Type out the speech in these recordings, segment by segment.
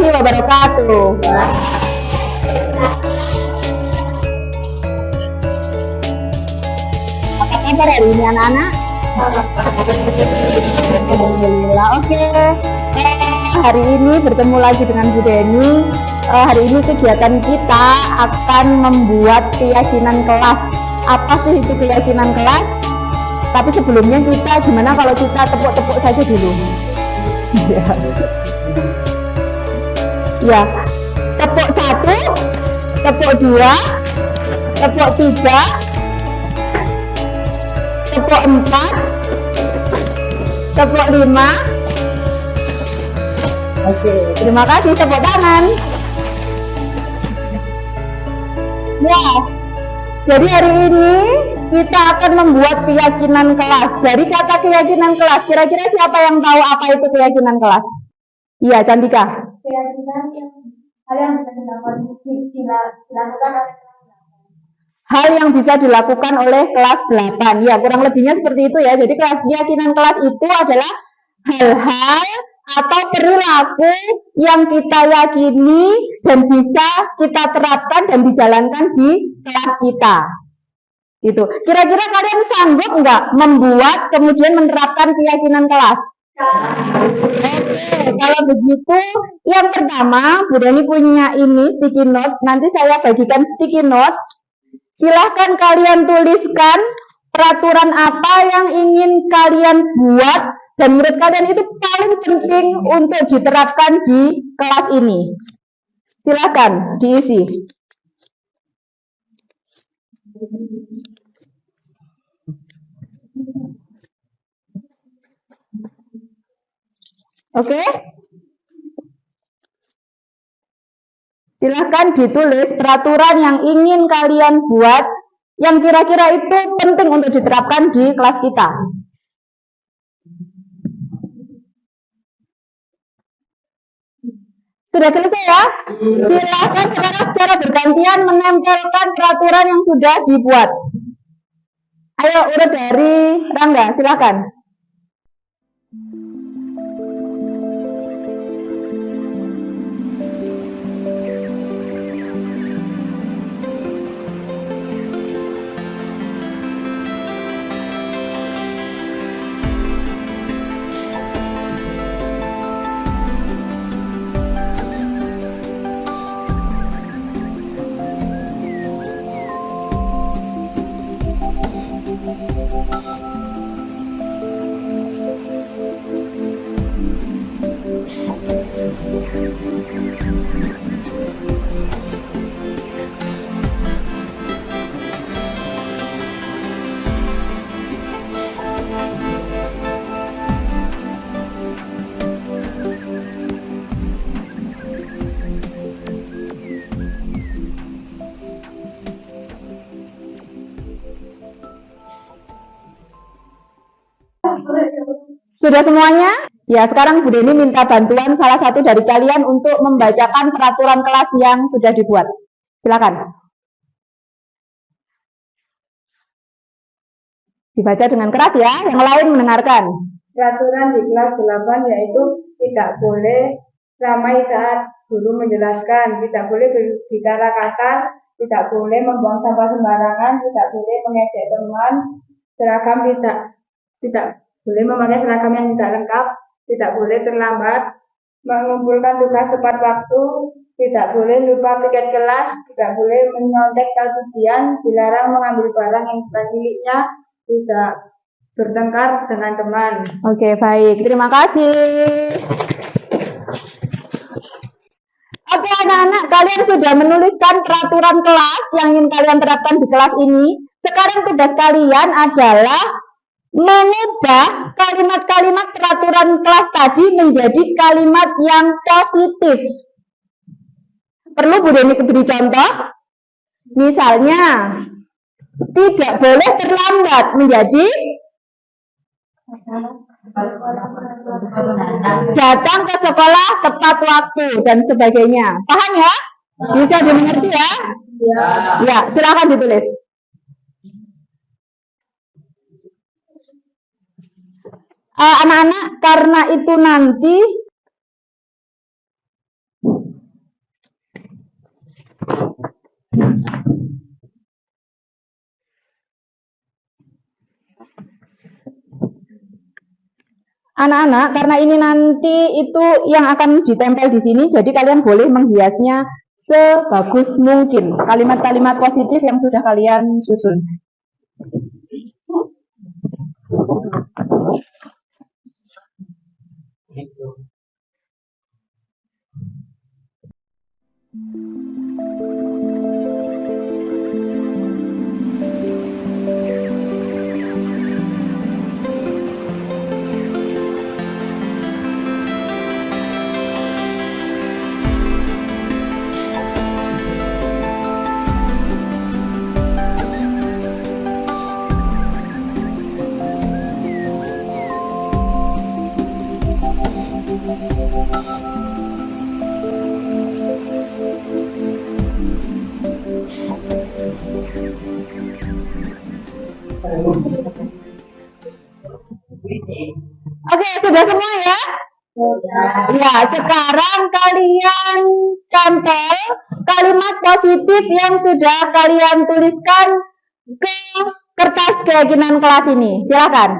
warahmatullahi wabarakatuh. Apa kabar hari ini anak-anak? Alhamdulillah, oke. Hari ini bertemu lagi dengan Bu Deni. Hari ini kegiatan kita akan membuat keyakinan kelas. Apa sih itu keyakinan kelas? Tapi sebelumnya kita gimana kalau kita tepuk-tepuk saja dulu? Ya, tepuk 1, tepuk 2, tepuk 3, tepuk 4, tepuk 5. Oke, terima kasih, tepuk tangan. Ya, jadi hari ini kita akan membuat keyakinan kelas. Dari kata keyakinan kelas, kira-kira siapa yang tahu apa itu keyakinan kelas? Iya, Cantika. Keyakinan hal yang bisa dilakukan Hal yang bisa dilakukan oleh kelas 8. Ya, kurang lebihnya seperti itu ya. Jadi keyakinan kelas itu adalah hal-hal atau perilaku yang kita yakini dan bisa kita terapkan dan dijalankan di kelas kita. Gitu. Kira-kira kalian sanggup nggak membuat kemudian menerapkan keyakinan kelas? Oke, kalau begitu yang pertama Bu Deni punya ini sticky note. Nanti saya bagikan sticky note. Silahkan kalian tuliskan peraturan apa yang ingin kalian buat dan menurut kalian itu paling penting untuk diterapkan di kelas ini. Silahkan diisi. Oke? Silahkan ditulis peraturan yang ingin kalian buat yang kira-kira itu penting untuk diterapkan di kelas kita. Sudah selesai ya? Silahkan sekarang secara bergantian menempelkan peraturan yang sudah dibuat. Ayo urut dari Rangga, silahkan. Sudah semuanya? Ya, sekarang Bu Deni minta bantuan salah satu dari kalian untuk membacakan peraturan kelas yang sudah dibuat. Silakan. Dibaca dengan keras ya, yang lain mendengarkan. peraturan di kelas 8 yaitu tidak boleh ramai saat guru menjelaskan, tidak boleh berbicara kasar, tidak boleh membuang sampah sembarangan, tidak boleh mengejek teman, seragam tidak boleh memakai seragam yang tidak lengkap, tidak boleh terlambat, mengumpulkan tugas tepat waktu, tidak boleh lupa piket kelas, tidak boleh menyontek saat ujian, dilarang mengambil barang yang bukan miliknya, tidak bertengkar dengan teman. Oke, baik. Terima kasih. Oke, anak-anak, kalian sudah menuliskan peraturan kelas yang ingin kalian terapkan di kelas ini. Sekarang tugas kalian adalah mengubah kalimat-kalimat peraturan kelas tadi menjadi kalimat yang positif. Perlu Bu Deni beri contoh? Misalnya, tidak boleh terlambat menjadi datang ke sekolah tepat waktu dan sebagainya. Paham ya? Bisa dimengerti ya? Ya, silakan ditulis. Anak-anak, karena itu nanti Anak-anak, karena ini nanti itu yang akan ditempel di sini, jadi kalian boleh menghiasnya sebagus mungkin. Kalimat-kalimat positif yang sudah kalian susun. Oke, sudah semua ya? Ya, sekarang kalian tempel kalimat positif yang sudah kalian tuliskan ke kertas keyakinan kelas ini. Silakan.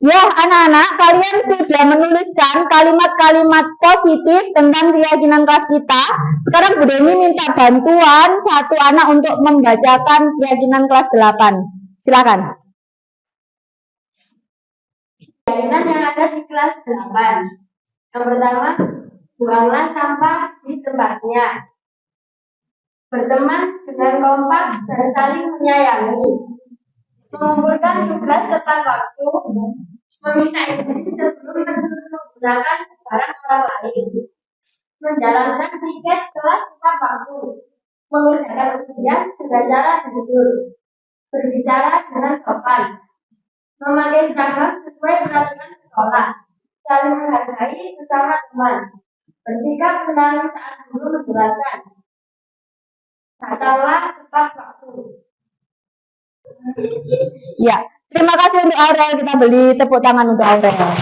Ya, anak-anak, kalian sudah menuliskan kalimat-kalimat positif tentang keyakinan kelas kita. Sekarang Bu Deni minta bantuan satu anak untuk membacakan keyakinan kelas 8. Silakan. Keyakinan yang ada di kelas 8. Yang pertama, buanglah sampah di tempatnya. Berteman dengan kompak dan saling menyayangi. Mengumpulkan tugas tepat waktu. Memisah diri sebelum menggunakan barang orang lain. Menjalankan tiket kelas tepat waktu. Mengerjakan ujian dengan cara jujur. Berbicara dengan sopan. Memakai seragam sesuai peraturan sekolah. Saling menghargai sesama teman. Bersikap tenang saat guru menjelaskan. Datanglah tepat waktu. Ya, terima kasih untuk Aurel. Kita beri tepuk tangan untuk Aurel.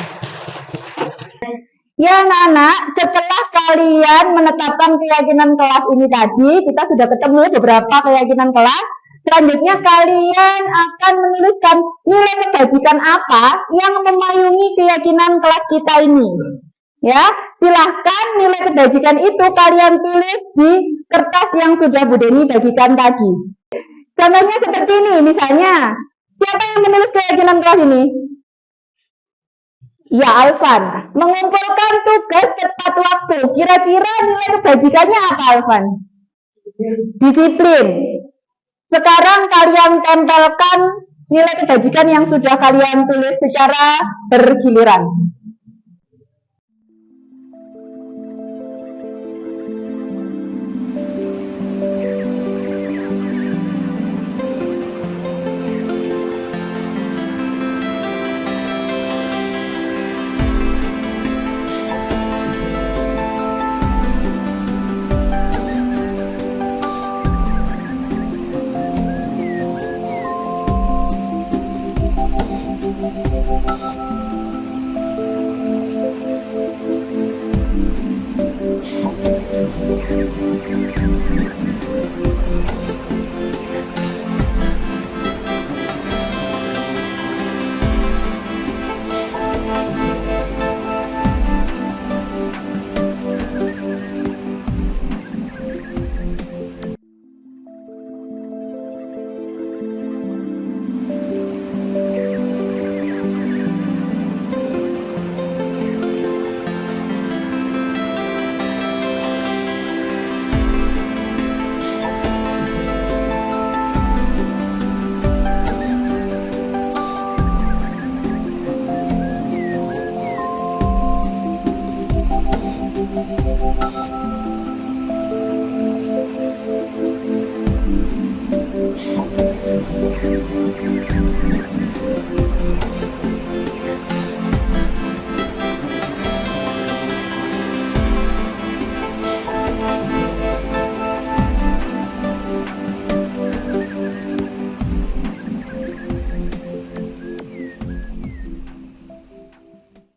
Ya anak-anak, setelah kalian menetapkan keyakinan kelas ini tadi, kita sudah ketemu beberapa keyakinan kelas. Selanjutnya kalian akan menuliskan nilai kebajikan apa yang memayungi keyakinan kelas kita ini. Ya, silahkan nilai kebajikan itu kalian tulis di kertas yang sudah Bu Deni bagikan tadi. Contohnya seperti ini, misalnya, siapa yang menulis keyakinan kelas ini? Ya, Alvan. Mengumpulkan tugas tepat waktu. Kira-kira nilai kebajikannya apa, Alvan? Disiplin. Sekarang kalian tempelkan nilai kebajikan yang sudah kalian tulis secara bergiliran.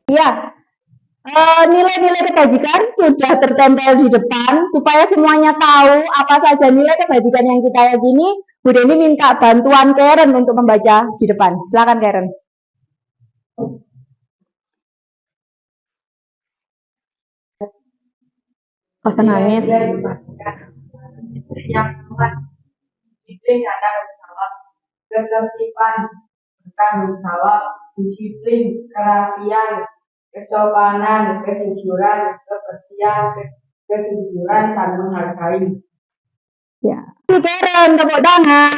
Ya, nilai-nilai kebajikan sudah tertempel di depan. Supaya semuanya tahu apa saja nilai kebajikan yang kita yakini, Bu Deni minta bantuan Karen untuk membaca di depan. Silakan Karen. Kosan nangis. Yang keempat, disiplin dan tanggung jawab, ketertiban, bertanggung jawab, disiplin, kerapian, kesopanan, kejujuran, kebersihan, kejujuran, dan menghargai. Ya, Karen, tepuk tangan.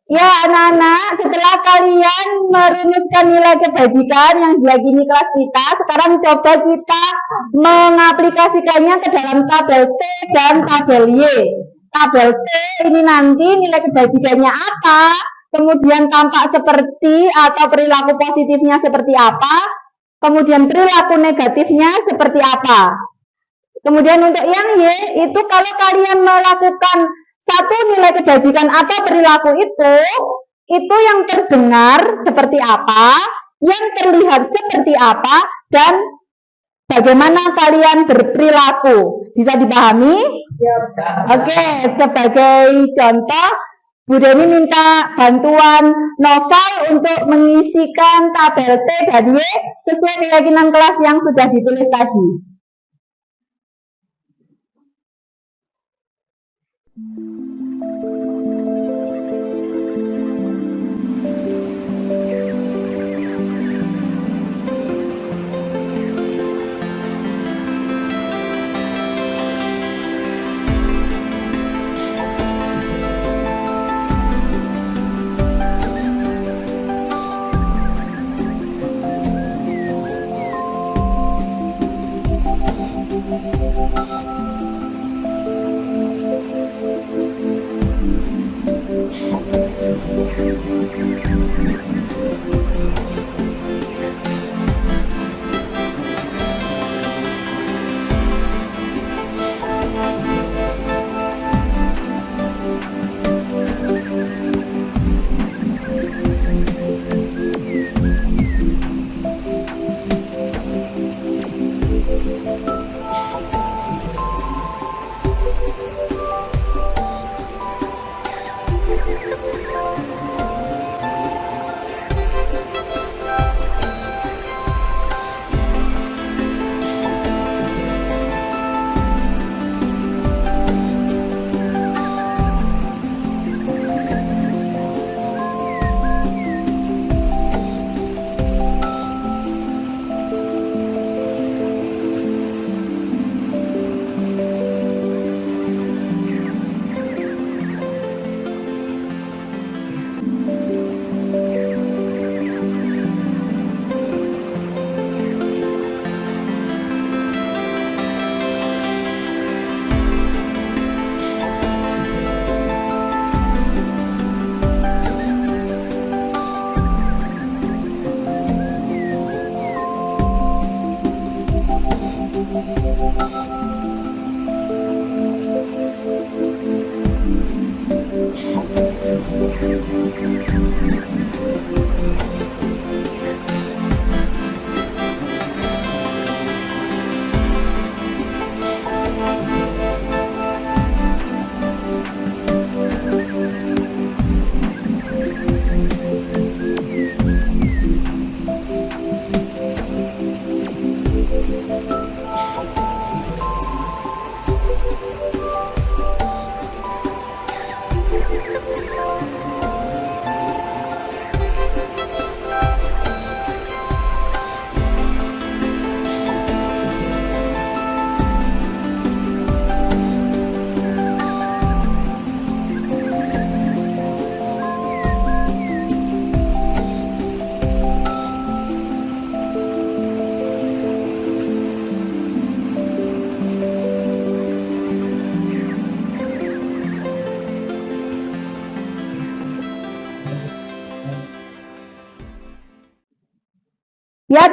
Ya, anak-anak, setelah kalian merumuskan nilai kebajikan yang diyakini kelas kita, sekarang coba kita mengaplikasikannya ke dalam tabel T dan tabel Y. Tabel T ini nanti nilai kebajikannya apa, kemudian tampak seperti atau perilaku positifnya seperti apa, kemudian perilaku negatifnya seperti apa. Kemudian untuk yang Y, itu kalau kalian melakukan satu nilai kebajikan atau perilaku itu yang terdengar seperti apa, yang terlihat seperti apa, dan bagaimana kalian berperilaku. Bisa dipahami? Ya, Oke, sebagai contoh, Bu Deni minta bantuan Noval untuk mengisikan tabel T dan Y sesuai keyakinan kelas yang sudah ditulis tadi.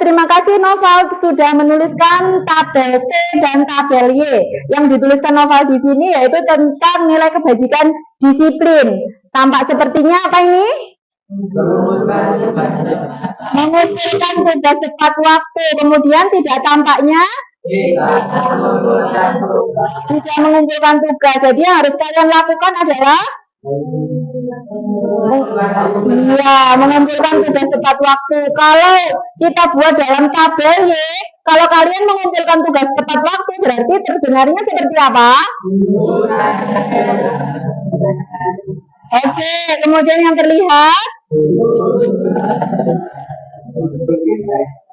terima kasih Noval sudah menuliskan tabel T dan tabel Y. Yang dituliskan Noval di sini yaitu tentang nilai kebajikan disiplin. Tampak sepertinya apa ini? Mengumpulkan tugas tepat waktu. Kemudian tidak tampaknya tidak mengumpulkan tugas. Jadi yang harus kalian lakukan adalah mengumpulkan tugas tepat waktu. Kalau kita buat dalam tabel Y, kalau kalian mengumpulkan tugas tepat waktu berarti terdengarnya seperti apa? Oke, kemudian yang terlihat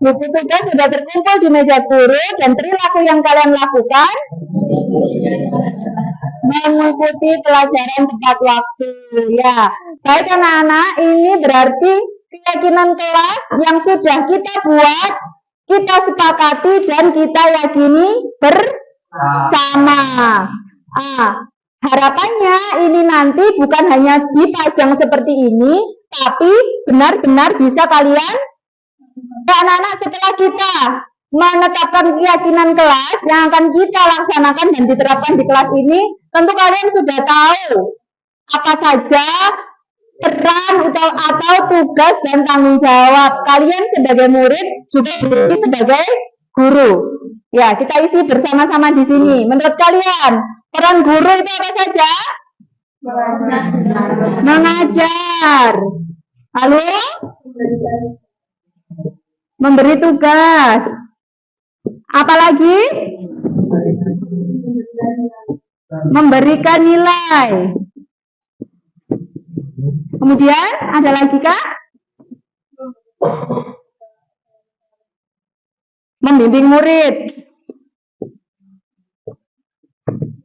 buku tugas sudah terkumpul di meja guru dan perilaku yang kalian lakukan mengikuti pelajaran tepat waktu. Ya, baik anak-anak, ini berarti keyakinan kelas yang sudah kita buat, kita sepakati dan kita yakini bersama. Harapannya ini nanti bukan hanya dipajang seperti ini, tapi benar-benar bisa kalian, anak-anak, setelah kita menetapkan keyakinan kelas yang akan kita laksanakan dan diterapkan di kelas ini, tentu kalian sudah tahu apa saja peran atau tugas dan tanggung jawab kalian sebagai murid juga sebagai guru. Ya, kita isi bersama-sama di sini. Menurut kalian, peran guru itu apa saja? Mengajar. Lalu memberi tugas. Apalagi? Memberikan nilai. Kemudian ada lagi kah? Membimbing murid.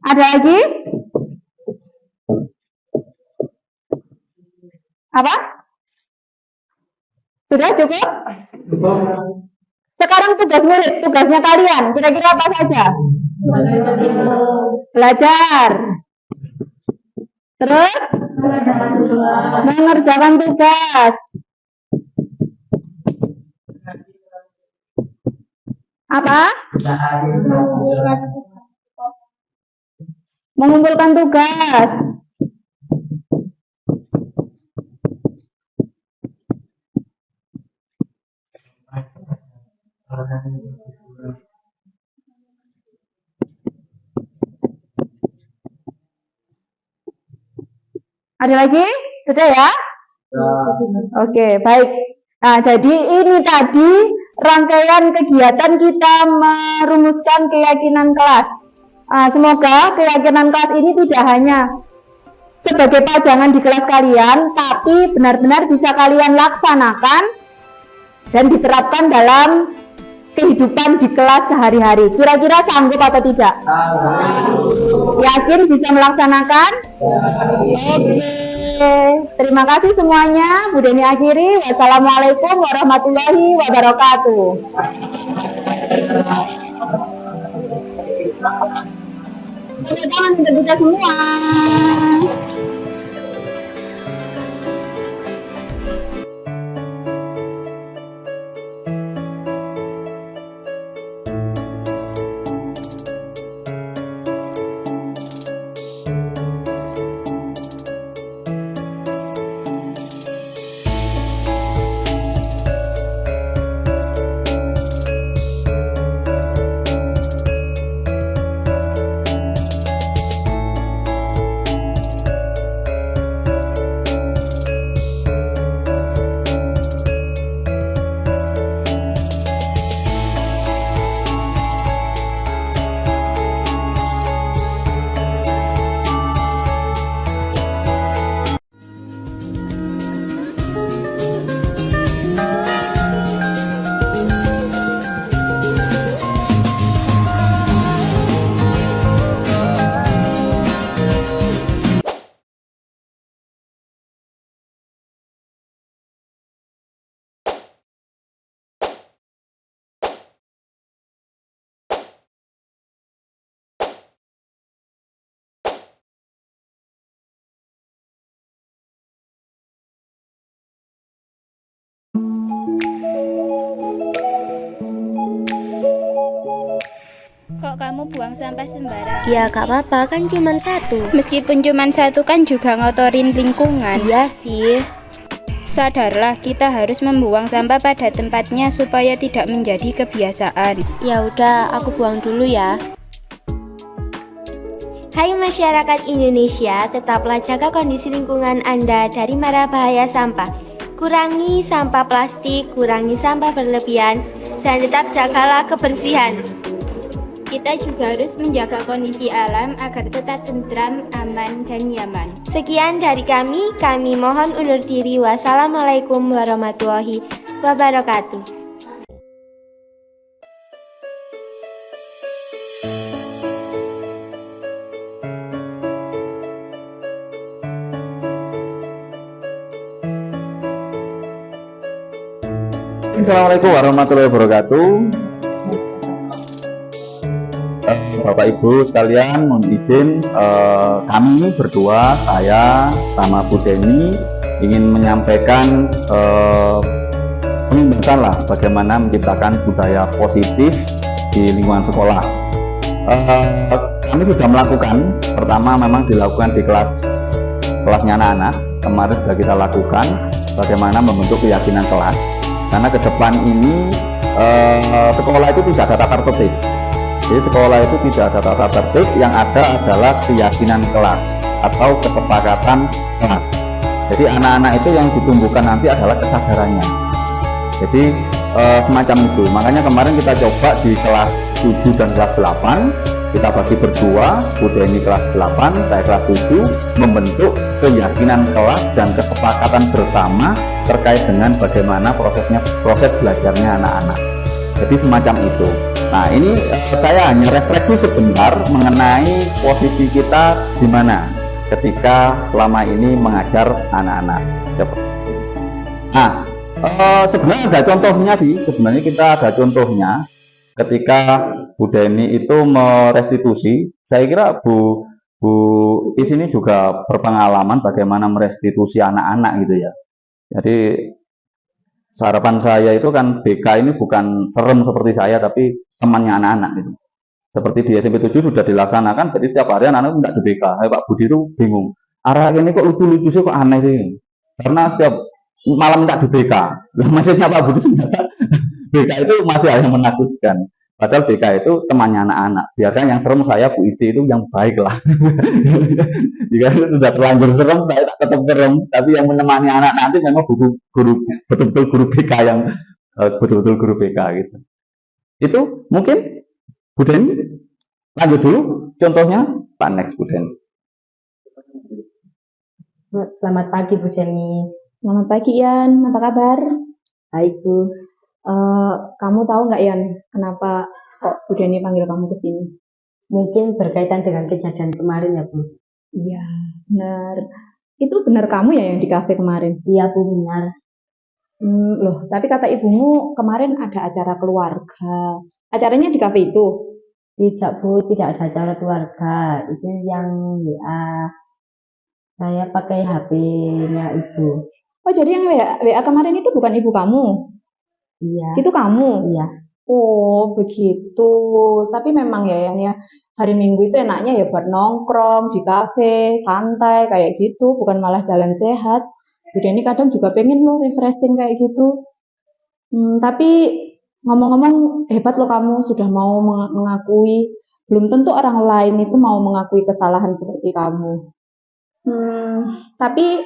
Ada lagi? Apa? Sudah cukup? Sekarang tugas murid, tugasnya kalian, kira-kira apa saja? Belajar. Terus? Mengerjakan tugas. Apa? Mengumpulkan tugas. Ada lagi? Sudah ya? Oke, baik. Nah, jadi ini tadi rangkaian kegiatan kita merumuskan keyakinan kelas. Semoga keyakinan kelas ini tidak hanya sebagai pajangan di kelas kalian, tapi benar-benar bisa kalian laksanakan dan diterapkan dalam kehidupan di kelas sehari-hari. Kira-kira sanggup atau tidak? Yakin bisa melaksanakan? Oke. Terima kasih semuanya. Bu Deni akhiri. Wassalamualaikum warahmatullahi wabarakatuh. Tepuk tangan untuk kita semua. Kok kamu buang sampah sembarangan? Ya gak apa-apa, kan cuma satu. Meskipun cuma satu kan juga ngotorin lingkungan. Iya sih. Sadarlah, kita harus membuang sampah pada tempatnya supaya tidak menjadi kebiasaan. Ya udah, aku buang dulu ya. Hai masyarakat Indonesia, tetaplah jaga kondisi lingkungan Anda dari mara bahaya sampah. Kurangi sampah plastik, kurangi sampah berlebihan, dan tetap jagalah kebersihan. Kita juga harus menjaga kondisi alam agar tetap tentram, aman, dan nyaman. Sekian dari kami mohon undur diri. Wassalamualaikum warahmatullahi wabarakatuh. Assalamualaikum warahmatullahi wabarakatuh. Bapak Ibu sekalian, mohon izin kami berdua, saya sama Bu Deni ingin menyampaikan pembahasan lah bagaimana menciptakan budaya positif di lingkungan sekolah. Kami sudah melakukan, pertama memang dilakukan di kelasnya anak-anak. Kemarin sudah kita lakukan bagaimana membentuk keyakinan kelas, karena ke depan ini sekolah itu tidak ada tata tertib. Jadi sekolah itu tidak ada tata tertib, yang ada adalah keyakinan kelas atau kesepakatan kelas. Jadi anak-anak itu yang ditumbuhkan nanti adalah kesadarannya. Jadi semacam itu. Makanya kemarin kita coba di kelas 7 dan kelas 8, kita bagi berdua, Bu Deni kelas 8, saya kelas 7, membentuk keyakinan kelas dan kesepakatan bersama terkait dengan bagaimana proses belajarnya anak-anak. Jadi semacam itu. Nah, ini saya hanya refleksi sebentar mengenai posisi kita di mana ketika selama ini mengajar anak-anak. Nah, sebenarnya ada contohnya sih. Sebenarnya kita ada contohnya ketika Bu Deni itu merestitusi. Saya kira Bu di sini juga berpengalaman bagaimana merestitusi anak-anak gitu ya. Jadi harapan saya itu kan BK ini bukan serem seperti saya, tapi temannya anak-anak gitu. Seperti di SMP 7 sudah dilaksanakan, jadi setiap hari anak-anak minta di BK. Pak Budi itu bingung, arah ini kok lucu-lucu sih, kok aneh sih, karena setiap malam minta di BK. Maksudnya Pak Budi sebenarnya BK itu masih hal yang menakutkan, padahal BK itu temannya anak-anak. Biarkan yang serem saya, Bu Isti, itu yang baik lah. Jika sudah terlanjur serem, saya tak tetap serem, tapi yang menemani anak nanti memang guru betul-betul guru BK yang betul-betul guru BK gitu. Itu mungkin Bu Deni lanjut dulu contohnya, Pak next Bu Deni. Selamat pagi Bu Deni. Selamat pagi Ian, apa kabar? Baik Bu. Kamu tahu nggak Ian, kenapa kok Bu Deni panggil kamu ke sini? Mungkin berkaitan dengan kejadian kemarin ya Bu. Iya, benar. Itu benar kamu ya yang di kafe kemarin? Iya Bu, benar. Loh, tapi kata ibumu kemarin ada acara keluarga. Acaranya di kafe itu? Tidak Bu, tidak ada acara keluarga. Itu yang WA. Saya pakai HP-nya Ibu. Oh, jadi yang WA kemarin itu bukan ibu kamu? Iya. Itu kamu? Iya. Oh, begitu. Tapi memang ya, yang ya hari Minggu itu enaknya ya buat nongkrong di kafe, santai kayak gitu, bukan malah jalan sehat. Bu Deni kadang juga pengen loh refreshing kayak gitu. Tapi ngomong-ngomong hebat loh kamu sudah mau mengakui. Belum tentu orang lain itu mau mengakui kesalahan seperti kamu. Tapi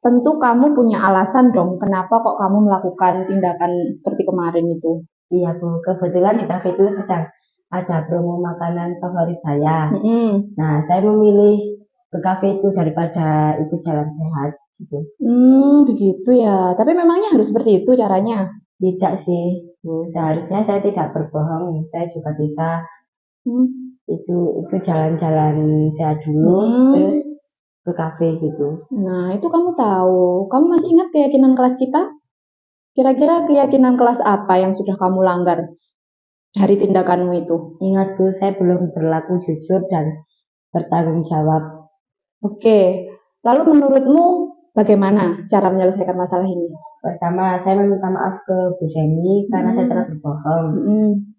tentu kamu punya alasan dong kenapa kok kamu melakukan tindakan seperti kemarin itu. Iya Bu, kebetulan di kafe itu sedang ada promo makanan favorit saya. Nah, saya memilih ke kafe itu daripada itu jalan sehat gitu. Begitu ya. Tapi memangnya harus seperti itu caranya? Tidak sih Bu, seharusnya saya tidak berbohong. Saya juga bisa itu jalan-jalan sehat dulu, terus ke kafe gitu. Nah, itu kamu tahu. Kamu masih ingat keyakinan kelas kita? Kira-kira keyakinan kelas apa yang sudah kamu langgar dari tindakanmu itu? Ingat Bu, saya belum berlaku jujur dan bertanggung jawab. Oke, lalu menurutmu bagaimana cara menyelesaikan masalah ini? Pertama, saya meminta maaf ke Bu Deni karena saya telah berbohong.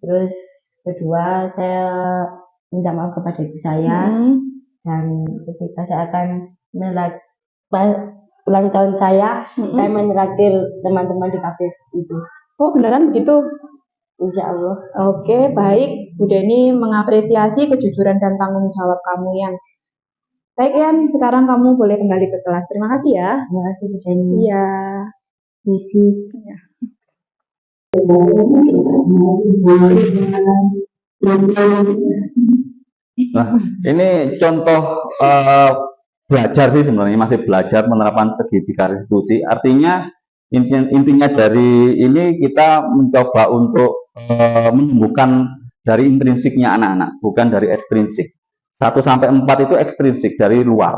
Terus kedua saya minta maaf kepada ibu saya, dan ketika saya akan ulang tahun saya menraktir teman-teman di kafe itu. Oh, beneran begitu? Insya Allah. Oke, baik. Bu Deni mengapresiasi kejujuran dan tanggung jawab kamu, Yan. Baik, Yan. Sekarang kamu boleh kembali ke kelas. Terima kasih ya. Terima kasih Bu Deni. Iya. Misi. Ya. Nah, ini contoh belajar sih sebenarnya, masih belajar menerapkan segitiga restitusi. Artinya intinya dari ini kita mencoba untuk menumbuhkan dari intrinsiknya anak-anak, bukan dari ekstrinsik. 1 sampai 4 itu ekstrinsik dari luar.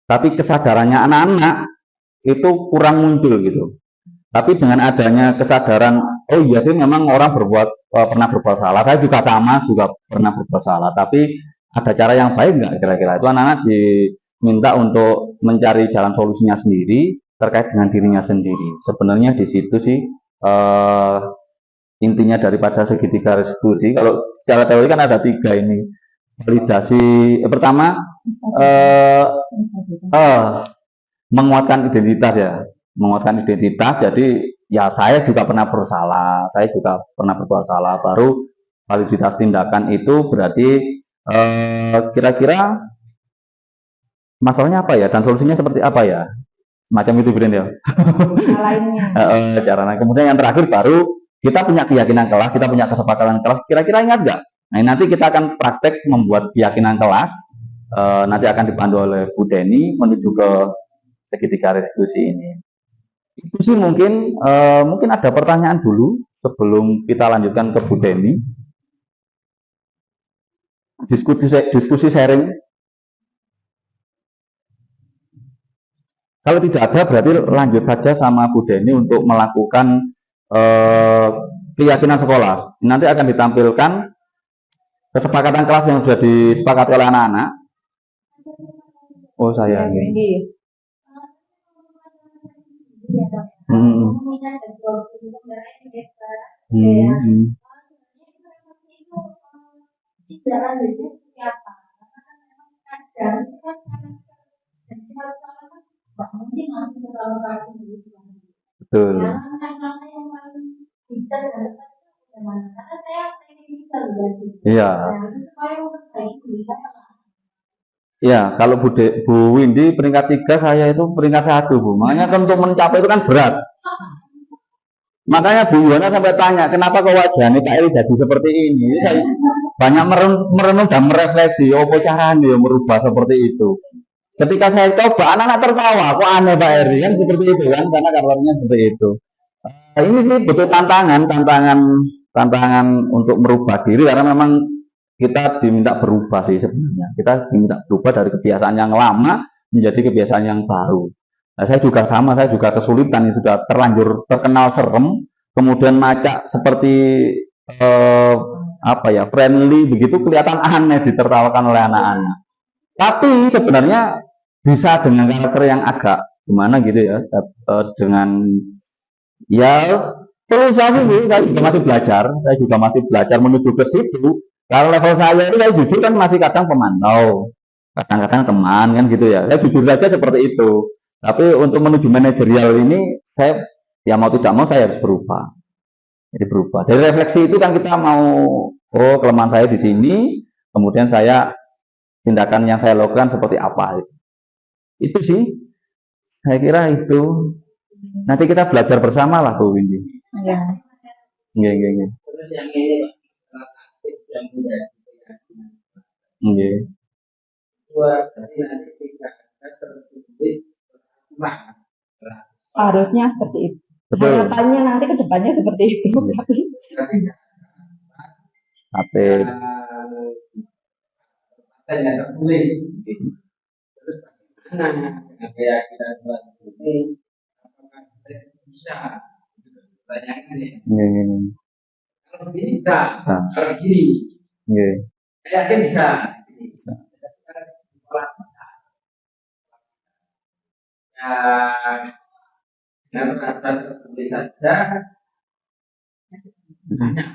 Tapi kesadarannya anak-anak itu kurang muncul gitu. Tapi dengan adanya kesadaran, oh iya sih memang orang pernah berbuat salah. Saya juga sama, juga pernah berbuat salah. Tapi ada cara yang baik nggak kira-kira? Itu anak-anak diminta untuk mencari jalan solusinya sendiri terkait dengan dirinya sendiri. Sebenarnya di situ sih intinya daripada segitiga restitusi. Kalau secara teori kan ada 3 ini. Validasi pertama menguatkan identitas ya. Menguatkan identitas, jadi ya saya juga pernah bersalah, saya juga pernah berbuat salah. Baru validitas tindakan itu berarti kira-kira masalahnya apa ya dan solusinya seperti apa ya, semacam itu Bren ya. Lainnya. Cara kemudian yang terakhir baru kita punya keyakinan kelas, kita punya kesepakatan kelas. Kira-kira ingat nggak? Nah nanti kita akan praktek membuat keyakinan kelas. Nanti akan dipandu oleh Bu Deni menuju ke segitiga restitusi ini. Itu sih mungkin ada pertanyaan dulu sebelum kita lanjutkan ke Bu Deni. Diskusi sharing. Kalau tidak ada berarti lanjut saja sama Bu Deni untuk melakukan keyakinan sekolah. Nanti akan ditampilkan kesepakatan kelas yang sudah disepakati oleh anak-anak. Oh saya ini. Betul. Iya. Ya, kalau Bu Windy peringkat 3, saya itu peringkat 1, Bu. Makanya kan untuk mencapai itu kan berat. Makanya Bu Yuwana sampai tanya, kenapa kok wajahnya Pak Eri jadi seperti ini? Saya banyak merenung dan merefleksi, apa caranya merubah seperti itu. Ketika saya coba, anak-anak tertawa, kok aneh Pak Eri kan seperti itu kan, karena karakternya seperti itu. Ini sih betul tantangan untuk merubah diri, karena memang kita diminta berubah sih sebenarnya. Kita diminta berubah dari kebiasaan yang lama menjadi kebiasaan yang baru. Nah, saya juga sama, saya juga kesulitan, sudah terlanjur terkenal serem, kemudian macak seperti friendly, begitu kelihatan aneh ditertawakan oleh anak-anak. Tapi sebenarnya bisa dengan karakter yang agak gimana gitu ya, dengan ya perlu saya juga masih belajar menuju ke situ. Kalau level saya itu saya jujur kan masih kadang pemantau, kadang-kadang teman kan gitu ya. Saya jujur saja seperti itu. Tapi untuk menuju manajerial ini saya ya mau tidak mau saya harus berubah. Jadi berubah. Dari refleksi itu kan kita mau, oh kelemahan saya di sini, kemudian tindakan yang saya lakukan seperti apa. Itu sih. Saya kira itu. Nanti kita belajar bersama lah Bu Windy. Iya. Iya. Terus yang ini Pak, aktif yang menjadi keyakinan. Iya. Berarti nanti tidak ada tertulis Harusnya seperti itu. Betul. Harapannya nanti ke depannya seperti itu. Aktif. Tidak tertulis. Terus bagaimana dengan keyakinan buat ini? Apakah kita bisa? Pertanyaannya ya. Iya. Kalau gini bisa. Kalau gini. Iya. Saya yakin bisa. Bisa. Dengan peraturan tertulis saja banyak.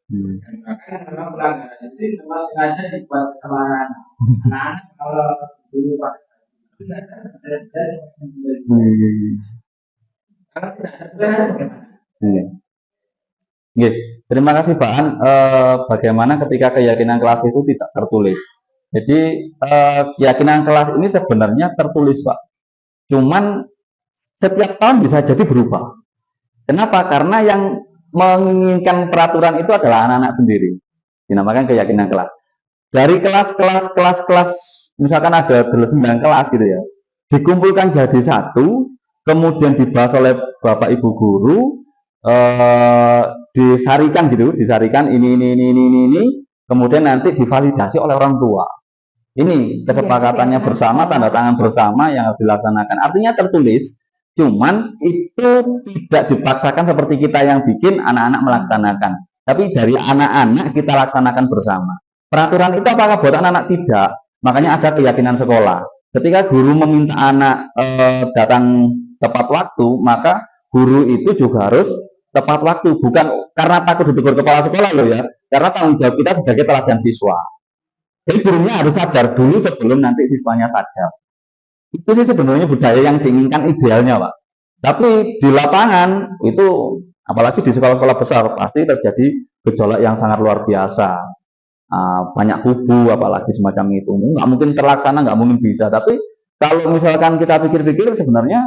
Dan bahkan memang pelanggaran itu memang sengaja dibuat sama anak-anak kalau dulu Pak. Kalau tidak ada pelanggaran bagaimana? Oke, terima kasih Pak An. Bagaimana ketika keyakinan kelas itu tidak tertulis? Jadi keyakinan kelas ini sebenarnya tertulis Pak. Cuman setiap tahun bisa jadi berubah. Kenapa? Karena yang menginginkan peraturan itu adalah anak-anak sendiri. Dinamakan keyakinan kelas. Dari kelas, misalkan ada 9 kelas gitu ya, dikumpulkan jadi satu, kemudian dibahas oleh Bapak Ibu guru, disarikan gitu, ini, kemudian nanti divalidasi oleh orang tua. Ini kesepakatannya bersama, tanda tangan bersama yang harus dilaksanakan. Artinya tertulis, cuman itu tidak dipaksakan seperti kita yang bikin, anak-anak melaksanakan. Tapi dari anak-anak kita laksanakan bersama. Peraturan itu apakah buat anak-anak? Tidak. Makanya ada keyakinan sekolah. Ketika guru meminta anak datang tepat waktu, maka guru itu juga harus tepat waktu. Bukan karena takut ditegur kepala sekolah loh ya. Karena tanggung jawab kita sebagai teladan siswa. Jadi gurunya harus sadar dulu sebelum nanti siswanya sadar. Itu sih sebenarnya budaya yang diinginkan idealnya, Pak. Tapi di lapangan itu, apalagi di sekolah-sekolah besar, pasti terjadi gejolak yang sangat luar biasa. Banyak kubu, apalagi semacam itu. Nggak mungkin terlaksana, nggak mungkin bisa. Tapi kalau misalkan kita pikir-pikir, sebenarnya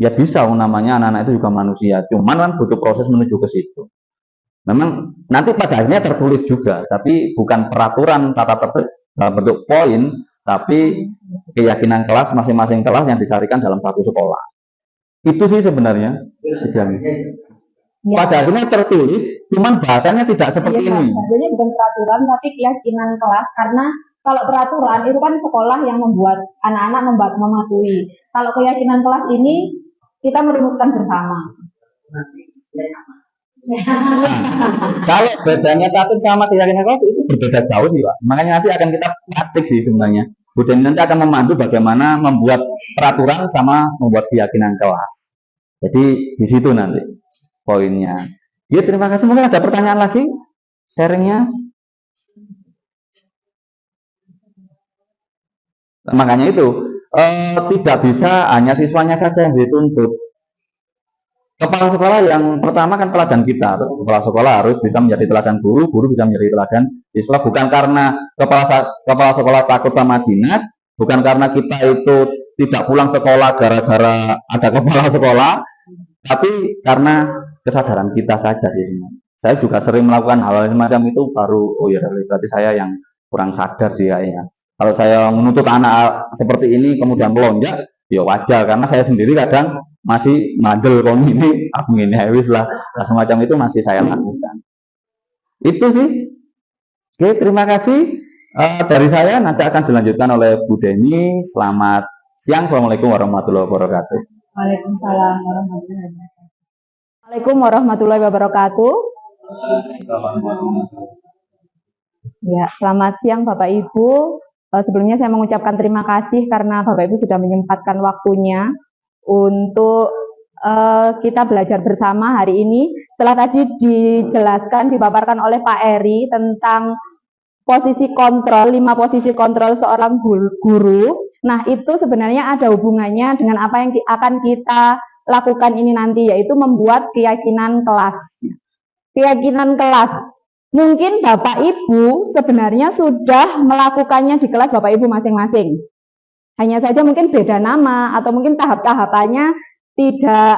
ya bisa, namanya anak-anak itu juga manusia. Cuman kan butuh proses menuju ke situ. Memang nanti pada akhirnya tertulis juga, tapi bukan peraturan tata tertib dalam bentuk poin, tapi keyakinan kelas masing-masing kelas yang disarikan dalam satu sekolah. Itu sih sebenarnya. Ya. Pada akhirnya tertulis, cuman bahasanya tidak seperti ini. Bahasanya bukan peraturan, tapi keyakinan kelas. Karena kalau peraturan itu kan sekolah yang membuat anak-anak mematuhi. Kalau keyakinan kelas ini kita merumuskan bersama. Kalau bedanya tatib sama keyakinan kelas itu berbeda jauh sih Pak. Makanya nanti akan kita praktik sih sebenarnya. Budaya nanti akan memandu bagaimana membuat peraturan sama membuat keyakinan kelas. Jadi di situ nanti poinnya. Ya terima kasih. Mungkin ada pertanyaan lagi sharingnya. Makanya itu tidak bisa hanya siswanya saja yang dituntut. Kepala sekolah yang pertama kan teladan kita. Kepala sekolah harus bisa menjadi teladan guru, guru bisa menjadi teladan siswa. Bukan karena kepala sekolah takut sama dinas, bukan karena kita itu tidak pulang sekolah gara-gara ada kepala sekolah, tapi karena kesadaran kita saja sih. Saya juga sering melakukan hal semacam itu, baru oh ya berarti saya yang kurang sadar sih kayaknya. Kalau saya menuntut anak seperti ini kemudian melonjak, ya wajar karena saya sendiri kadang masih mandel kok ini aku ini wis lah semacam itu masih saya lakukan. Itu sih. Oke, terima kasih dari saya. Nanti akan dilanjutkan oleh Bu Deni. Selamat siang. Assalamualaikum warahmatullahi wabarakatuh. Waalaikumsalam warahmatullahi wabarakatuh. Ya, selamat siang Bapak Ibu. Sebelumnya saya mengucapkan terima kasih karena Bapak Ibu sudah menyempatkan waktunya untuk kita belajar bersama hari ini. Setelah tadi dijelaskan, dipaparkan oleh Pak Eri tentang posisi kontrol, 5 posisi kontrol seorang guru. Nah, itu sebenarnya ada hubungannya dengan apa yang akan kita lakukan ini nanti, yaitu membuat keyakinan kelas. Keyakinan kelas. Mungkin Bapak Ibu sebenarnya sudah melakukannya di kelas Bapak Ibu masing-masing. Hanya saja mungkin beda nama atau mungkin tahap-tahapannya tidak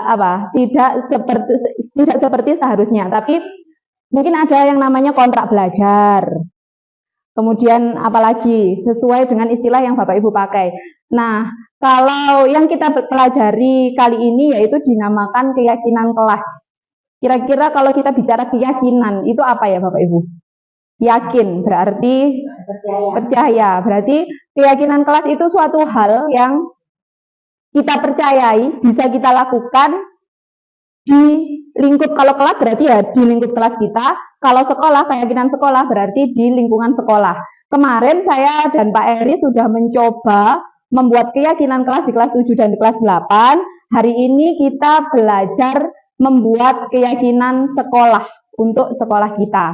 seperti seharusnya. Tapi mungkin ada yang namanya kontrak belajar. Kemudian apalagi sesuai dengan istilah yang Bapak Ibu pakai. Nah, kalau yang kita pelajari kali ini yaitu dinamakan keyakinan kelas. Kira-kira kalau kita bicara keyakinan, itu apa ya Bapak Ibu? Yakin, berarti percaya. Berarti keyakinan kelas itu suatu hal yang kita percayai, bisa kita lakukan di lingkup, kalau kelas berarti ya di lingkup kelas kita, kalau sekolah, keyakinan sekolah berarti di lingkungan sekolah. Kemarin saya dan Pak Eri sudah mencoba membuat keyakinan kelas di kelas 7 dan di kelas 8. Hari ini kita belajar membuat keyakinan sekolah untuk sekolah kita.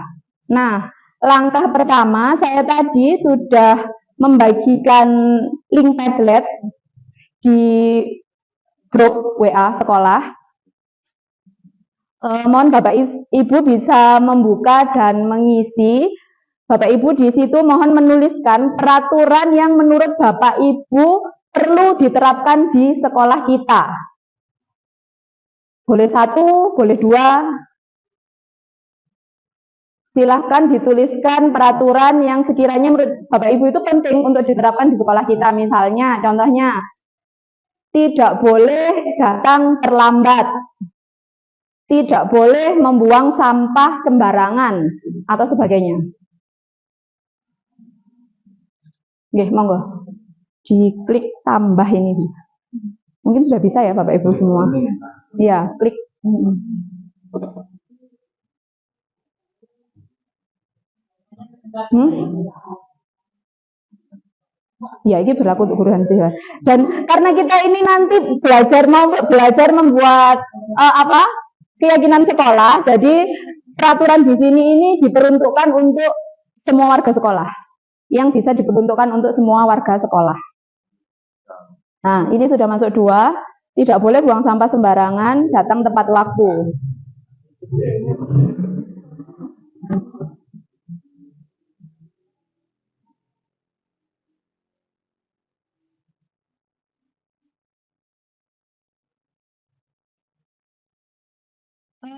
Nah, langkah pertama saya tadi sudah membagikan link Padlet di grup WA sekolah. Mohon Bapak Ibu bisa membuka dan mengisi. Bapak Ibu di situ mohon menuliskan peraturan yang menurut Bapak Ibu perlu diterapkan di sekolah kita. Boleh 1, boleh 2. Silahkan dituliskan peraturan yang sekiranya menurut Bapak Ibu itu penting untuk diterapkan di sekolah kita. Misalnya, contohnya, tidak boleh datang terlambat, tidak boleh membuang sampah sembarangan, atau sebagainya. Oke, monggo. Diklik tambah ini. Mungkin sudah bisa ya Bapak Ibu semua. Iya, klik. Ya, ini berlaku untuk guru dan siswa. Dan karena kita ini nanti belajar membuat keyakinan sekolah, jadi peraturan di sini ini diperuntukkan untuk semua warga sekolah, yang bisa diperuntukkan untuk semua warga sekolah. Nah, ini sudah masuk 2. Tidak boleh buang sampah sembarangan, datang tepat waktu.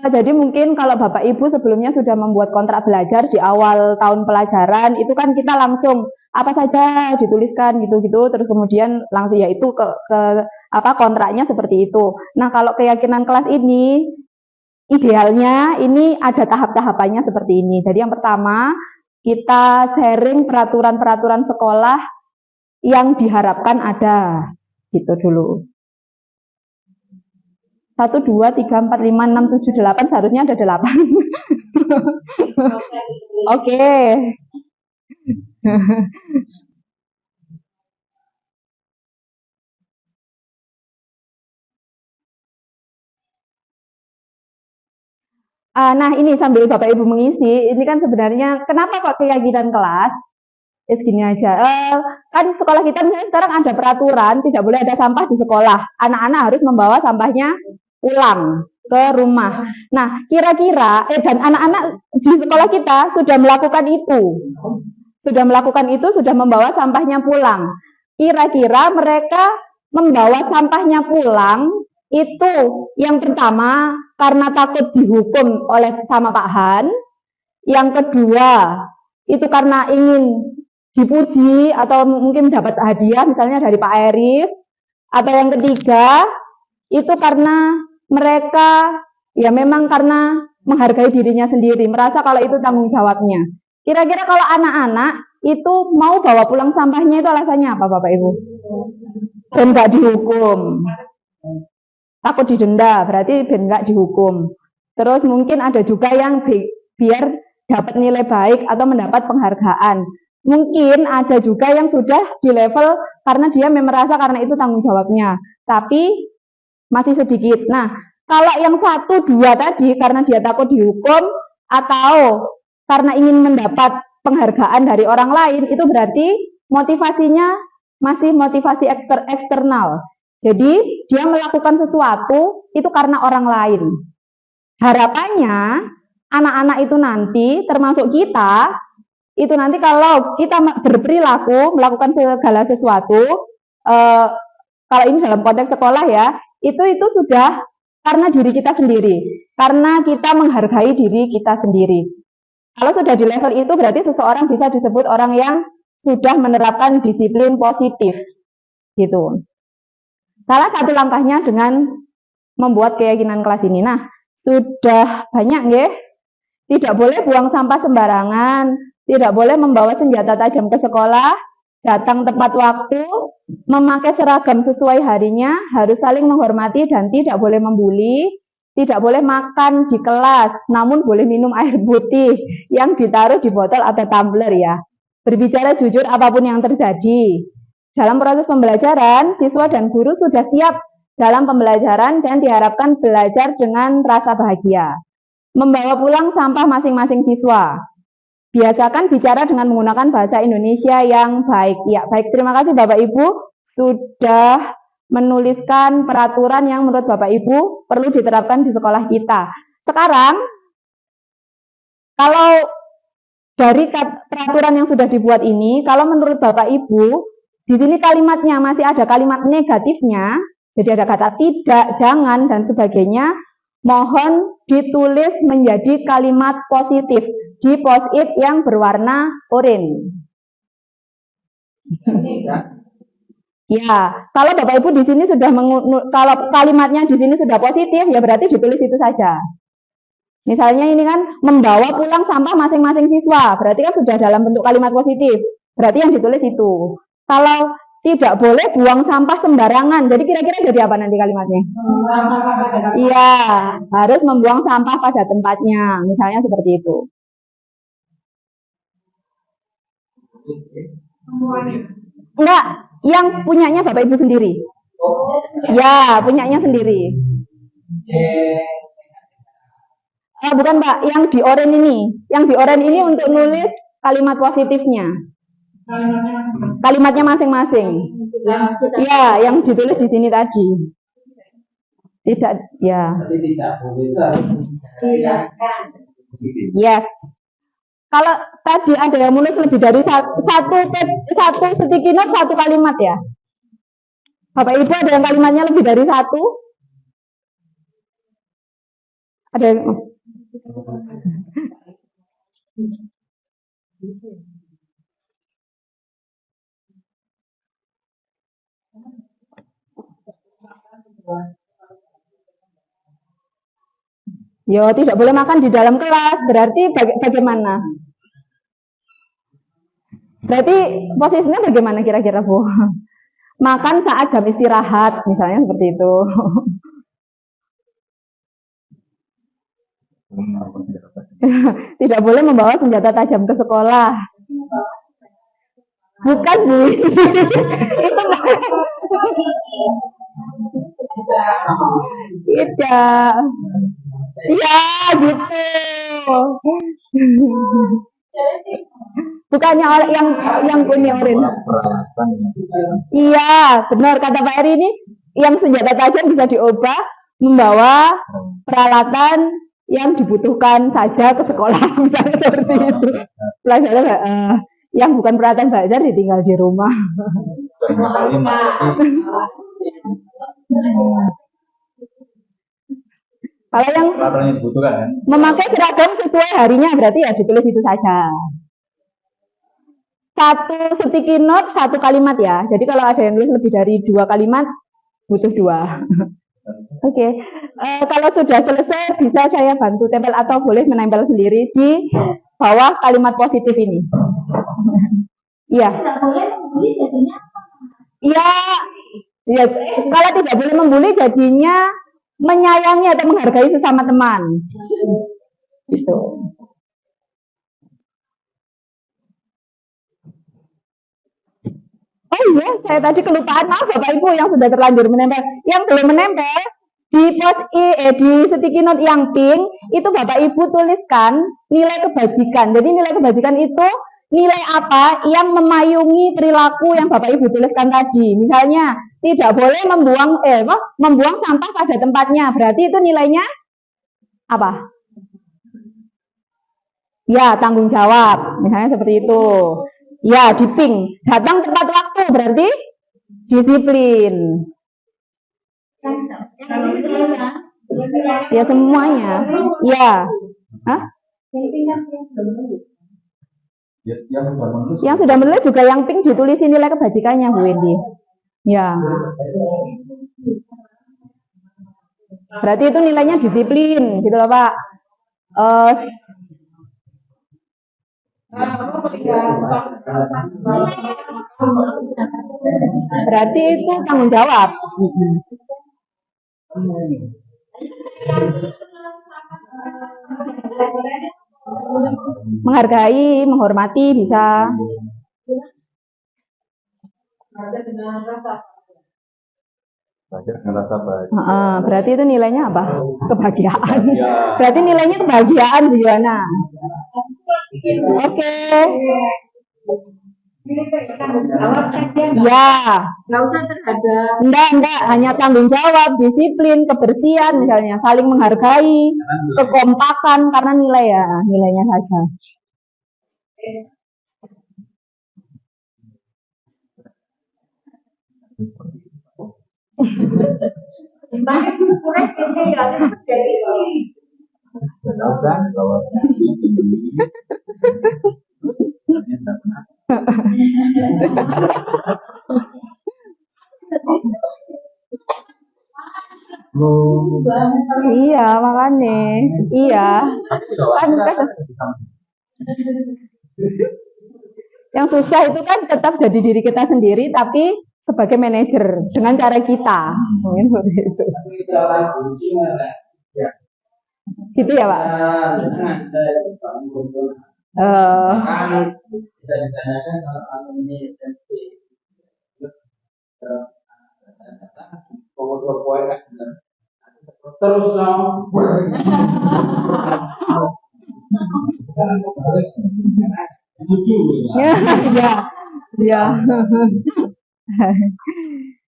Jadi mungkin kalau Bapak Ibu sebelumnya sudah membuat kontrak belajar di awal tahun pelajaran, itu kan kita langsung apa saja dituliskan gitu-gitu, terus kemudian langsung yaitu ke kontraknya seperti itu. Nah, kalau keyakinan kelas ini idealnya ini ada tahap-tahapannya seperti ini. Jadi yang pertama, kita sharing peraturan-peraturan sekolah yang diharapkan ada, gitu dulu. 1, 2, 3, 4, 5, 6, 7, 8, seharusnya ada 8. Oke. Nah, ini sambil Bapak Ibu mengisi, ini kan sebenarnya kenapa kok keyakinan kelas? Gini aja, kan sekolah kita misalnya sekarang ada peraturan tidak boleh ada sampah di sekolah. Anak-anak harus membawa sampahnya pulang ke rumah. Nah, kira-kira dan anak-anak di sekolah kita sudah melakukan itu. Sudah membawa sampahnya pulang. Kira-kira mereka membawa sampahnya pulang itu yang pertama karena takut dihukum sama Pak Han. Yang kedua, itu karena ingin dipuji atau mungkin dapat hadiah misalnya dari Pak Eris. Atau yang ketiga, itu karena mereka ya memang karena menghargai dirinya sendiri, merasa kalau itu tanggung jawabnya. Kira-kira kalau anak-anak itu mau bawa pulang sampahnya itu alasannya apa Bapak Ibu? Ben nggak dihukum. Takut didenda, berarti ben nggak dihukum. Terus mungkin ada juga yang biar dapat nilai baik atau mendapat penghargaan. Mungkin ada juga yang sudah di level karena dia merasa karena itu tanggung jawabnya. Tapi masih sedikit. Nah, kalau yang 1, 2 tadi karena dia takut dihukum atau karena ingin mendapat penghargaan dari orang lain, itu berarti motivasinya masih motivasi eksternal. Jadi, dia melakukan sesuatu itu karena orang lain. Harapannya, anak-anak itu nanti, termasuk kita, itu nanti kalau kita berperilaku, melakukan segala sesuatu, kalau ini dalam konteks sekolah ya, itu sudah karena diri kita sendiri, karena kita menghargai diri kita sendiri. Kalau sudah di level itu berarti seseorang bisa disebut orang yang sudah menerapkan disiplin positif, gitu. Salah satu langkahnya dengan membuat keyakinan kelas ini. Nah, sudah banyak nggih. Tidak boleh buang sampah sembarangan, tidak boleh membawa senjata tajam ke sekolah, datang tepat waktu, memakai seragam sesuai harinya, harus saling menghormati dan tidak boleh membuli, tidak boleh makan di kelas, namun boleh minum air putih yang ditaruh di botol atau tumbler ya. Berbicara jujur apapun yang terjadi. Dalam proses pembelajaran, siswa dan guru sudah siap dalam pembelajaran dan diharapkan belajar dengan rasa bahagia. Membawa pulang sampah masing-masing siswa. Biasakan bicara dengan menggunakan bahasa Indonesia yang baik. Ya, baik. Terima kasih Bapak Ibu sudah menuliskan peraturan yang menurut Bapak Ibu perlu diterapkan di sekolah kita. Sekarang, kalau dari peraturan yang sudah dibuat ini, kalau menurut Bapak Ibu, di sini kalimatnya masih ada kalimat negatifnya, jadi ada kata tidak, jangan, dan sebagainya, mohon ditulis menjadi kalimat positif di post-it yang berwarna oranye. Ya, kalau Bapak Ibu di sini sudah kalau kalimatnya di sini sudah positif, ya berarti ditulis itu saja. Misalnya ini kan membawa pulang sampah masing-masing siswa, berarti kan sudah dalam bentuk kalimat positif. Berarti yang ditulis itu. Kalau tidak boleh buang sampah sembarangan, jadi kira-kira jadi apa nanti kalimatnya? Iya, harus membuang sampah pada tempatnya, misalnya seperti itu. Enggak, yang punyanya Bapak Ibu sendiri. Ya, punyanya sendiri. Bukan Pak, yang di oranye ini. Yang di oranye ini untuk nulis kalimat positifnya. Kalimatnya masing-masing. Ya, yang ditulis di sini tadi. Tidak, ya. Yes. Kalau tadi ada yang menulis lebih dari satu sticky note, satu kalimat ya. Bapak Ibu ada yang kalimatnya lebih dari satu? Ada yang... Yo, tidak boleh makan di dalam kelas. Berarti bagaimana? Berarti posisinya bagaimana kira-kira, Bu? Makan saat jam istirahat, misalnya seperti itu. Tidak boleh membawa senjata tajam ke sekolah. Bukan, Bu. Itu tidak. Ya, gitu. Bukannya orang yang punya orange. Iya, benar kata Pak Eri ini. Yang senjata tajam bisa diubah membawa peralatan yang dibutuhkan saja ke sekolah, misalnya seperti itu. Pelajaran yang bukan peralatan belajar ditinggal di rumah. Kalau yang memakai seragam sesuai harinya berarti ya ditulis itu saja. Satu sticky note, satu kalimat ya. Jadi kalau ada yang tulis lebih dari 2 kalimat, butuh 2. Oke. Kalau sudah selesai, bisa saya bantu tempel atau boleh menempel sendiri di bawah kalimat positif ini. Iya. Tidak boleh membuli jadinya apa? Iya. Kalau tidak boleh membuli jadinya menyayangi atau menghargai sesama teman. Gitu. Oh iya, saya tadi kelupaan, maaf Bapak Ibu yang sudah terlanjur menempel. Yang belum menempel di di sticky note yang pink itu Bapak Ibu tuliskan nilai kebajikan. Jadi nilai kebajikan itu nilai apa yang memayungi perilaku yang Bapak Ibu tuliskan tadi. Misalnya tidak boleh membuang sampah pada tempatnya. Berarti itu nilainya apa? Ya, tanggung jawab. Misalnya seperti itu. Ya, di pink. Datang tepat waktu berarti disiplin. Ya, semuanya. Ya. Hah? Yang sudah menulis juga yang pink ditulisin nilai kebajikannya, Bu Wendy. Ya. Berarti itu nilainya disiplin, gitu loh, Pak. Berarti itu tanggung jawab. Menghargai, menghormati bisa. Belajar dengan rasa bahagia. Berarti itu nilainya apa? Kebahagiaan. Bahagia. Berarti nilainya kebahagiaan, Bu Yana. Oke. Ya. Nggak usah terhadap Enggak, hanya tanggung jawab, disiplin, kebersihan misalnya, saling menghargai, kekompakan karena nilai ya, nilainya saja. Tahu kan bahwa Iya, makanya. Iya. Kan yang susah itu kan tetap jadi diri kita sendiri tapi sebagai manajer dengan cara kita. Mungkin seperti itu. Gitu ya, Pak? Terus dong. Ya, ya.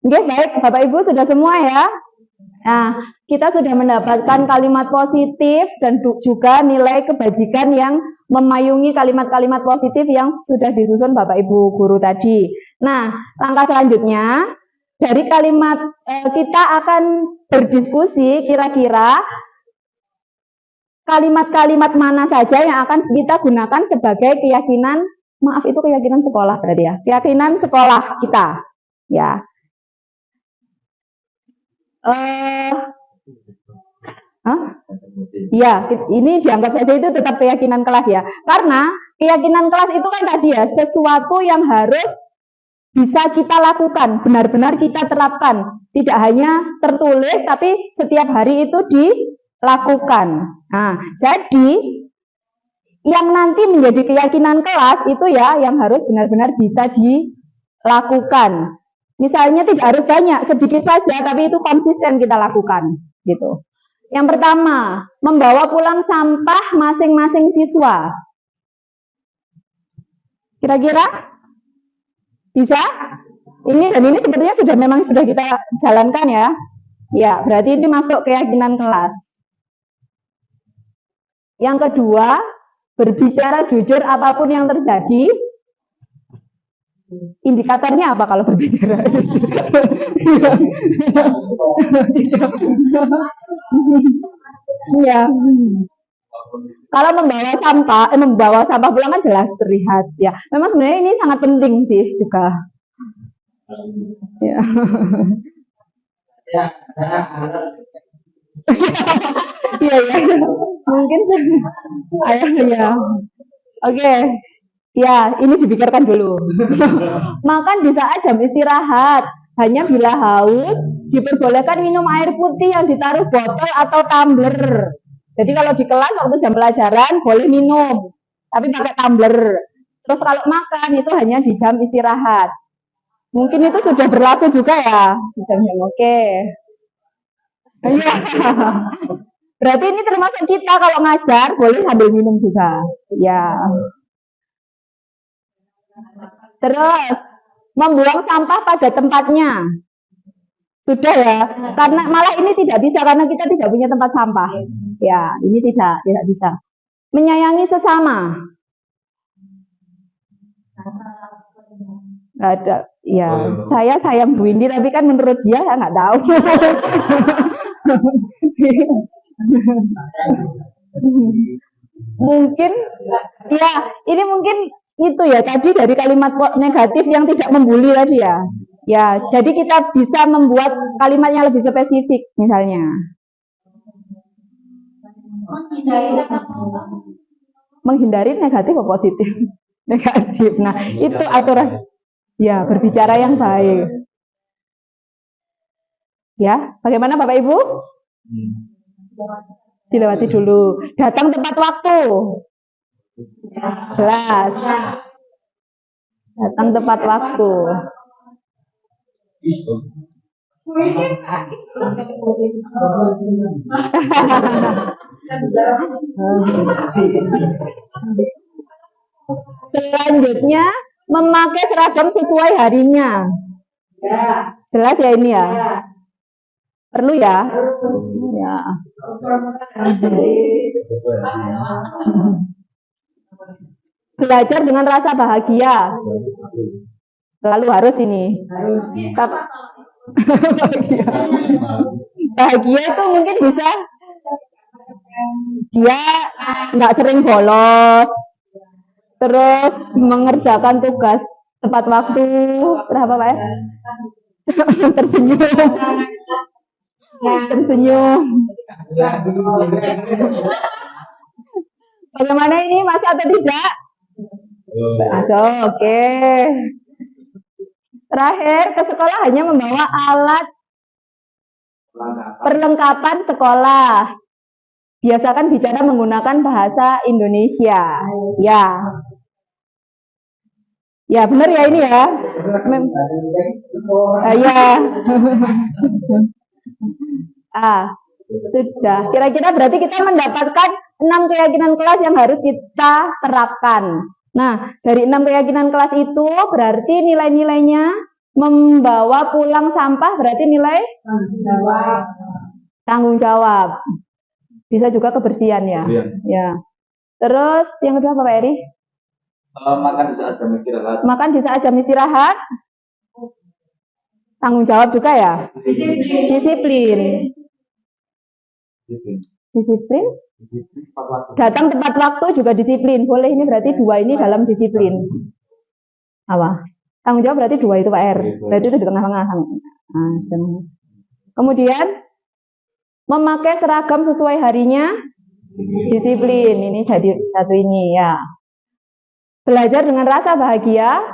Oke, baik, Bapak Ibu sudah semua ya. Nah, kita sudah mendapatkan kalimat positif dan juga nilai kebajikan yang memayungi kalimat-kalimat positif yang sudah disusun Bapak Ibu guru tadi. Nah, langkah selanjutnya dari kalimat kita akan berdiskusi kira-kira kalimat-kalimat mana saja yang akan kita gunakan sebagai keyakinan, maaf itu keyakinan sekolah berarti ya, keyakinan sekolah kita, ya. Ya, ini dianggap saja itu tetap keyakinan kelas ya, karena keyakinan kelas itu kan tadi ya sesuatu yang harus bisa kita lakukan, benar-benar kita terapkan, tidak hanya tertulis tapi setiap hari itu dilakukan. Nah, jadi yang nanti menjadi keyakinan kelas itu ya yang harus benar-benar bisa dilakukan. Misalnya tidak harus banyak, sedikit saja tapi itu konsisten kita lakukan, gitu. Yang pertama, membawa pulang sampah masing-masing siswa. Kira-kira bisa? Ini dan ini sepertinya memang sudah kita jalankan ya. Ya, berarti ini masuk keyakinan kelas. Yang kedua, berbicara jujur apapun yang terjadi. Indikatornya apa kalau berbicara? Ya. Kalau membawa sampah pulang kan jelas terlihat ya. Memang sebenarnya ini sangat penting sih juga. Ya. Iya ya. Mungkin ya. Oke. Ya, ini dipikirkan dulu. Makan di saat jam istirahat. Hanya bila haus, diperbolehkan minum air putih yang ditaruh botol atau tumbler. Jadi kalau di kelas waktu jam pelajaran boleh minum, tapi pakai tumbler. Terus kalau makan itu hanya di jam istirahat. Mungkin itu sudah berlaku juga ya. Oke. Iya. Berarti ini termasuk kita kalau ngajar boleh sambil minum juga. Ya. Terus membuang sampah pada tempatnya. Sudah ya, karena malah ini tidak bisa karena kita tidak punya tempat sampah. Ya, ini tidak bisa. Menyayangi sesama. Nggak ada. Ya, saya sayang Bu Indi, tapi kan menurut dia ya nggak tahu. Mungkin, ya, ini mungkin itu ya tadi dari kalimat negatif yang tidak membuli tadi ya. Ya, jadi kita bisa membuat kalimat yang lebih spesifik misalnya. Menghindari negatif atau positif? Negatif. Nah, itu aturan. Ya, berbicara yang baik. Ya, bagaimana Bapak Ibu? Dilewati dulu. Datang tepat waktu. Jelas. Datang tepat waktu. Selanjutnya, memakai seragam sesuai harinya. Jelas ya ini ya? Perlu ya? Ya. Belajar dengan rasa bahagia. Selalu harus ini. Bahagia. Bahagia itu mungkin bisa dia nggak sering bolos, terus mengerjakan tugas tepat waktu. Berapa Pak? Tersenyum. Tersenyum. Bagaimana ini, masuk atau tidak? Masuk, oke. Terakhir, ke sekolah hanya membawa alat perlengkapan sekolah. Biasakan bicara menggunakan bahasa Indonesia. Ya. Ya, benar ya ini ya. Ya. Sudah. Kira-kira berarti kita mendapatkan 6 keyakinan kelas yang harus kita terapkan. Nah, dari 6 keyakinan kelas itu berarti nilai-nilainya membawa pulang sampah berarti nilai tanggung jawab. Bisa juga kebersihan ya. Ya. Terus yang kedua apa Pak Eri? Makan di saat jam istirahat. Makan di saat jam istirahat. Tanggung jawab juga ya. Disiplin. Disiplin. Datang tepat waktu juga disiplin. Boleh, ini berarti 2 ini dalam disiplin. Apa? Tanggung jawab berarti 2 itu Pak R. Berarti itu di tengah-tengah. Kemudian memakai seragam sesuai harinya. Disiplin. Ini jadi satu ini ya. Belajar dengan rasa bahagia.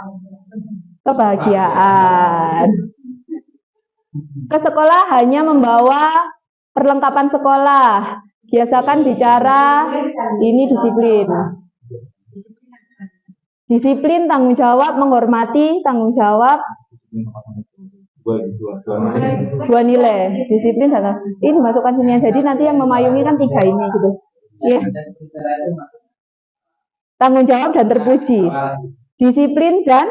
Kebahagiaan. Ke sekolah hanya membawa perlengkapan sekolah. Biasakan bicara, ini disiplin. Disiplin, tanggung jawab, menghormati, tanggung jawab. 2 nilai. Disiplin, ini masukkan sini. Jadi nanti yang memayungi kan 3 ini gitu. Ya. Tanggung jawab dan terpuji. Disiplin dan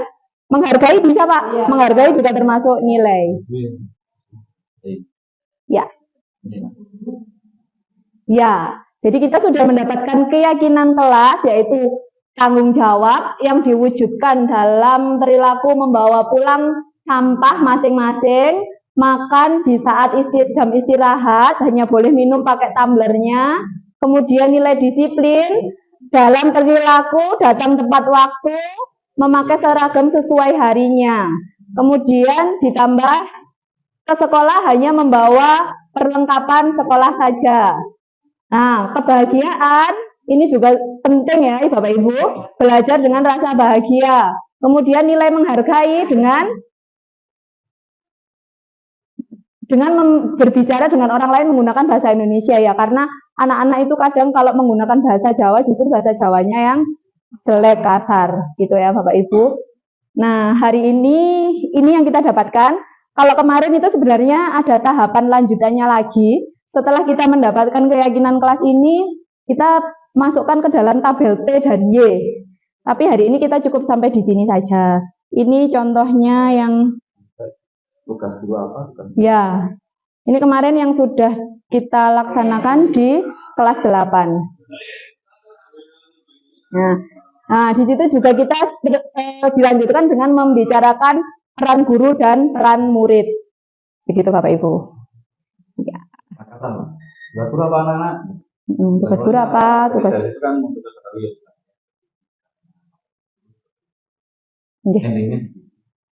menghargai bisa Pak. Menghargai juga termasuk nilai. Ya. Ya, jadi kita sudah mendapatkan keyakinan kelas, yaitu tanggung jawab yang diwujudkan dalam perilaku membawa pulang sampah masing-masing, makan di saat jam istirahat, hanya boleh minum pakai tumblernya, kemudian nilai disiplin, dalam perilaku datang tepat waktu, memakai seragam sesuai harinya, kemudian ditambah ke sekolah hanya membawa perlengkapan sekolah saja. Nah, kebahagiaan ini juga penting ya Bapak Ibu, belajar dengan rasa bahagia. Kemudian nilai menghargai dengan berbicara dengan orang lain menggunakan bahasa Indonesia ya, karena anak-anak itu kadang kalau menggunakan bahasa Jawa justru bahasa Jawanya yang jelek, kasar gitu ya Bapak Ibu. Nah, hari ini yang kita dapatkan. Kalau kemarin itu sebenarnya ada tahapan lanjutannya lagi. Setelah kita mendapatkan keyakinan kelas ini, kita masukkan ke dalam tabel T dan Y. Tapi hari ini kita cukup sampai di sini saja. Ini contohnya yang Tugas 2 apa? Ya, ini kemarin yang sudah kita laksanakan di kelas 8. Nah, di situ juga kita dilanjutkan dengan membicarakan peran guru dan peran murid. Begitu Bapak Ibu. Ya. Tugas guru apa anak-anak? Tugas guru apa? Tugas itu kan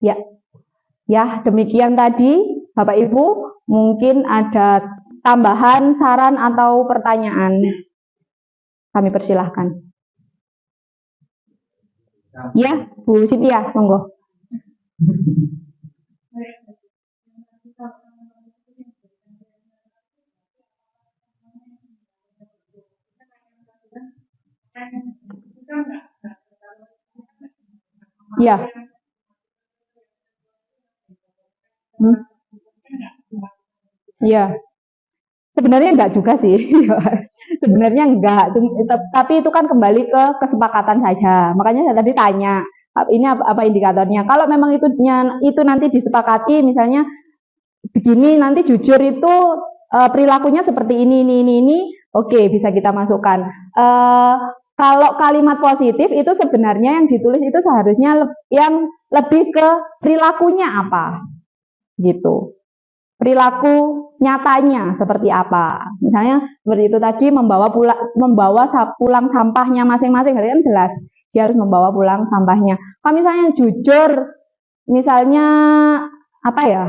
Ya. Ya, demikian tadi Bapak Ibu, mungkin ada tambahan, saran atau pertanyaan. Kami persilahkan. Ya, Bu Cynthia, monggo. Ya. Iya. Sebenarnya enggak juga sih. Sebenarnya enggak, tapi itu kan kembali ke kesepakatan saja. Makanya saya tadi tanya, ini apa indikatornya? Kalau memang itu nanti disepakati, misalnya begini, nanti jujur itu perilakunya seperti ini, oke, bisa kita masukkan. Kalau kalimat positif itu sebenarnya yang ditulis itu seharusnya yang lebih ke perilakunya apa, gitu. Perilaku nyatanya seperti apa? Misalnya seperti itu tadi, membawa pulang sampahnya masing-masing, berarti kan jelas dia harus membawa pulang sampahnya. Kalau misalnya yang jujur, misalnya apa ya,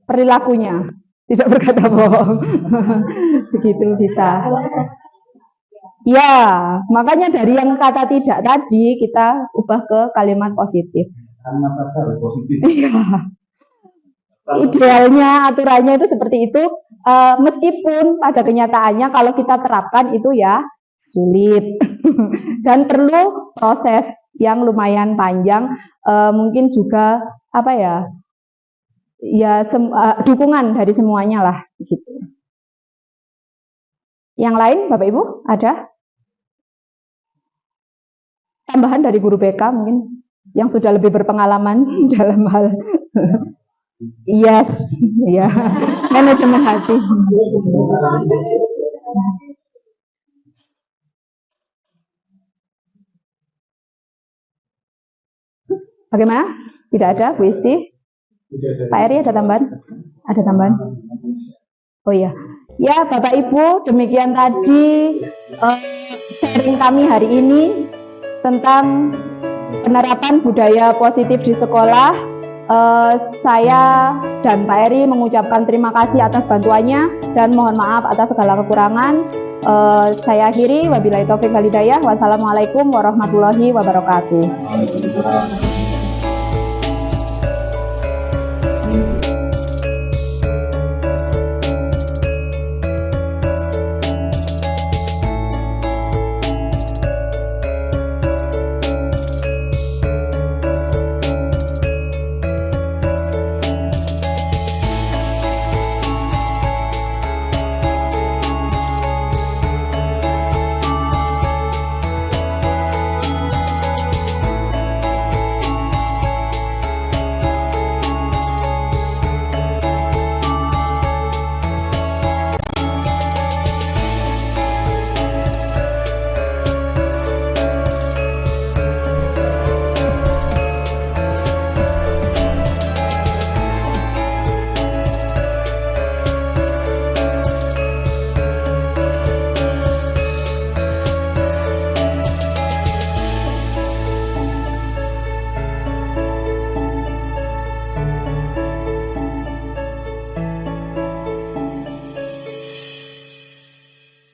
perilakunya tidak berkata bohong, begitu bisa. Ya, makanya dari yang kata tidak tadi kita ubah ke kalimat positif. Kalimat kata positif. Iya. Idealnya aturannya itu seperti itu, meskipun pada kenyataannya kalau kita terapkan itu ya sulit dan perlu proses yang lumayan panjang, mungkin juga apa ya dukungan dari semuanya lah gitu. Yang lain Bapak Ibu ada tambahan dari guru BK mungkin yang sudah lebih berpengalaman dalam hal yes, ya, manajemen hati. Bagaimana? Tidak ada, Bu Isti? Pak Eri ada tambahan? Ada tambahan? Oh iya. Ya, Bapak Ibu, demikian tadi sharing kami hari ini tentang penerapan budaya positif di sekolah. Saya dan Pak Eri mengucapkan terima kasih atas bantuannya dan mohon maaf atas segala kekurangan. Saya akhiri, wabillahi taufik wal hidayah. Wassalamualaikum warahmatullahi wabarakatuh.